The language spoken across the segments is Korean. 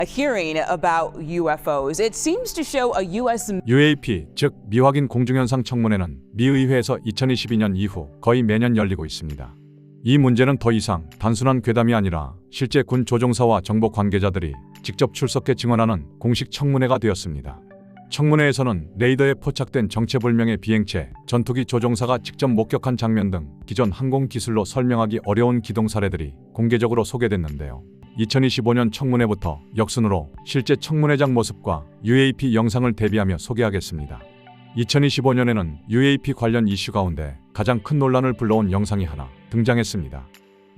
a hearing about UFOs. It seems to show a U.S. UAP, 즉 미확인 공중현상 청문회는 미 의회에서 2022년 이후 거의 매년 열리고 있습니다. 이 문제는 더 이상 단순한 괴담이 아니라 실제 군 조종사와 정보 관계자들이 직접 출석해 증언하는 공식 청문회가 되었습니다. 청문회에서는 레이더에 포착된 정체불명의 비행체, 전투기 조종사가 직접 목격한 장면 등 기존 항공 기술로 설명하기 어려운 기동 사례들이 공개적으로 소개됐는데요. 2025년 청문회부터 역순으로 실제 청문회장 모습과 UAP 영상을 대비하며 소개하겠습니다. 2025년에는 UAP 관련 이슈 가운데 가장 큰 논란을 불러온 영상이 하나 등장했습니다.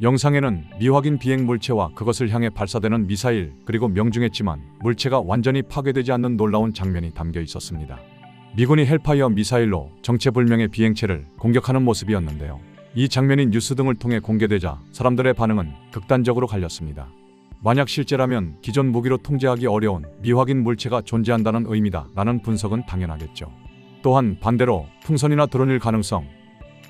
영상에는 미확인 비행 물체와 그것을 향해 발사되는 미사일 그리고 명중했지만 물체가 완전히 파괴되지 않는 놀라운 장면이 담겨 있었습니다. 미군이 헬파이어 미사일로 정체불명의 비행체를 공격하는 모습이었는데요. 이 장면이 뉴스 등을 통해 공개되자 사람들의 반응은 극단적으로 갈렸습니다. 만약 실제라면 기존 무기로 통제하기 어려운 미확인 물체가 존재한다는 의미다 라는 분석은 당연하겠죠. 또한 반대로 풍선이나 드론일 가능성,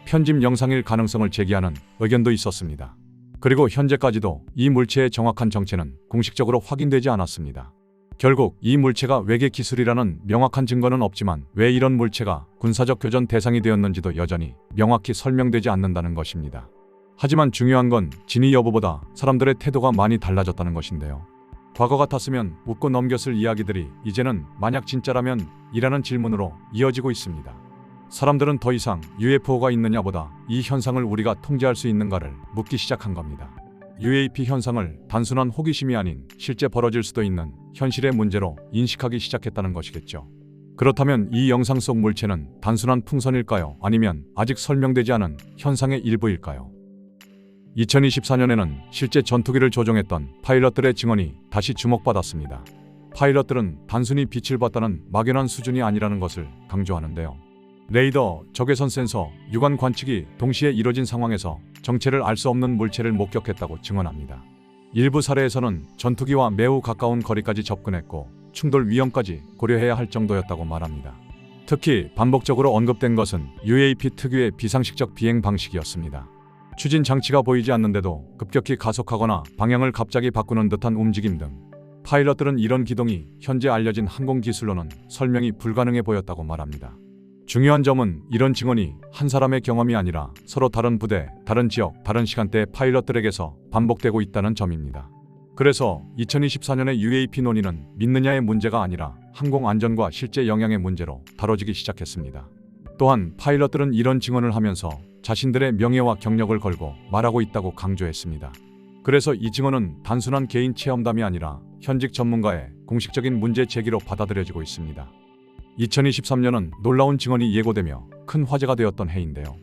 편집 영상일 가능성을 제기하는 의견도 있었습니다. 그리고 현재까지도 이 물체의 정확한 정체는 공식적으로 확인되지 않았습니다. 결국 이 물체가 외계 기술이라는 명확한 증거는 없지만 왜 이런 물체가 군사적 교전 대상이 되었는지도 여전히 명확히 설명되지 않는다는 것입니다. 하지만 중요한 건 진위 여부보다 사람들의 태도가 많이 달라졌다는 것인데요. 과거 같았으면 웃고 넘겼을 이야기들이 이제는 만약 진짜라면 이라는 질문으로 이어지고 있습니다. 사람들은 더 이상 UFO가 있느냐보다 이 현상을 우리가 통제할 수 있는가를 묻기 시작한 겁니다. UAP 현상을 단순한 호기심이 아닌 실제 벌어질 수도 있는 현실의 문제로 인식하기 시작했다는 것이겠죠. 그렇다면 이 영상 속 물체는 단순한 풍선일까요? 아니면 아직 설명되지 않은 현상의 일부일까요? 2024년에는 실제 전투기를 조종했던 파일럿들의 증언이 다시 주목받았습니다. 파일럿들은 단순히 빛을 봤다는 막연한 수준이 아니라는 것을 강조하는데요. 레이더, 적외선 센서, 육안 관측이 동시에 이뤄진 상황에서 정체를 알 수 없는 물체를 목격했다고 증언합니다. 일부 사례에서는 전투기와 매우 가까운 거리까지 접근했고 충돌 위험까지 고려해야 할 정도였다고 말합니다. 특히 반복적으로 언급된 것은 UAP 특유의 비상식적 비행 방식이었습니다. 추진 장치가 보이지 않는데도 급격히 가속하거나 방향을 갑자기 바꾸는 듯한 움직임 등 파일럿들은 이런 기동이 현재 알려진 항공 기술로는 설명이 불가능해 보였다고 말합니다. 중요한 점은 이런 증언이 한 사람의 경험이 아니라 서로 다른 부대, 다른 지역, 다른 시간대의 파일럿들에게서 반복되고 있다는 점입니다. 그래서 2024년의 UAP 논의는 믿느냐의 문제가 아니라 항공 안전과 실제 영향의 문제로 다뤄지기 시작했습니다. 또한 파일럿들은 이런 증언을 하면서 자신들의 명예와 경력을 걸고 말하고 있다고 강조했습니다. 그래서 이 증언은 단순한 개인 체험담이 아니라 현직 전문가의 공식적인 문제 제기로 받아들여지고 있습니다. 2023년은 놀라운 증언이 예고되며 큰 화제가 되었던 해인데요.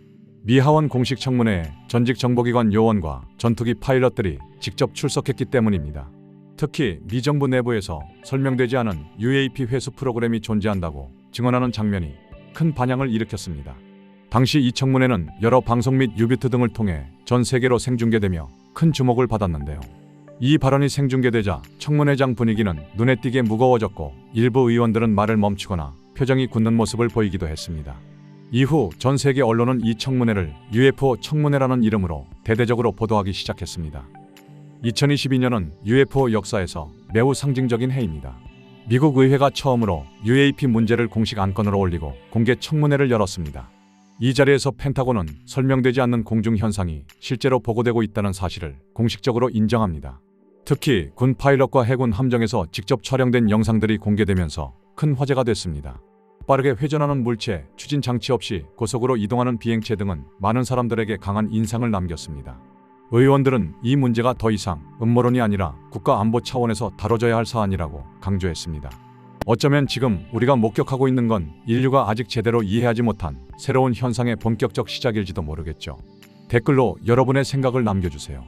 미 하원 공식 청문회에 전직 정보기관 요원과 전투기 파일럿들이 직접 출석했기 때문입니다. 특히 미 정부 내부에서 설명되지 않은 UAP 회수 프로그램이 존재한다고 증언하는 장면이 큰 반향을 일으켰습니다. 당시 이 청문회는 여러 방송 및 유비트 등을 통해 전 세계로 생중계되며 큰 주목을 받았는데요. 이 발언이 생중계되자 청문회장 분위기는 눈에 띄게 무거워졌고 일부 의원들은 말을 멈추거나 표정이 굳는 모습을 보이기도 했습니다. 이후 전 세계 언론은 이 청문회를 UFO 청문회라는 이름으로 대대적으로 보도하기 시작했습니다. 2022년은 UFO 역사에서 매우 상징적인 해입니다. 미국 의회가 처음으로 UAP 문제를 공식 안건으로 올리고 공개 청문회를 열었습니다. 이 자리에서 펜타곤은 설명되지 않는 공중 현상이 실제로 보고되고 있다는 사실을 공식적으로 인정합니다. 특히 군 파일럿과 해군 함정에서 직접 촬영된 영상들이 공개되면서 큰 화제가 됐습니다. 빠르게 회전하는 물체, 추진 장치 없이 고속으로 이동하는 비행체 등은 많은 사람들에게 강한 인상을 남겼습니다. 의원들은 이 문제가 더 이상 음모론이 아니라 국가 안보 차원에서 다뤄져야 할 사안이라고 강조했습니다. 어쩌면 지금 우리가 목격하고 있는 건 인류가 아직 제대로 이해하지 못한 새로운 현상의 본격적 시작일지도 모르겠죠. 댓글로 여러분의 생각을 남겨주세요.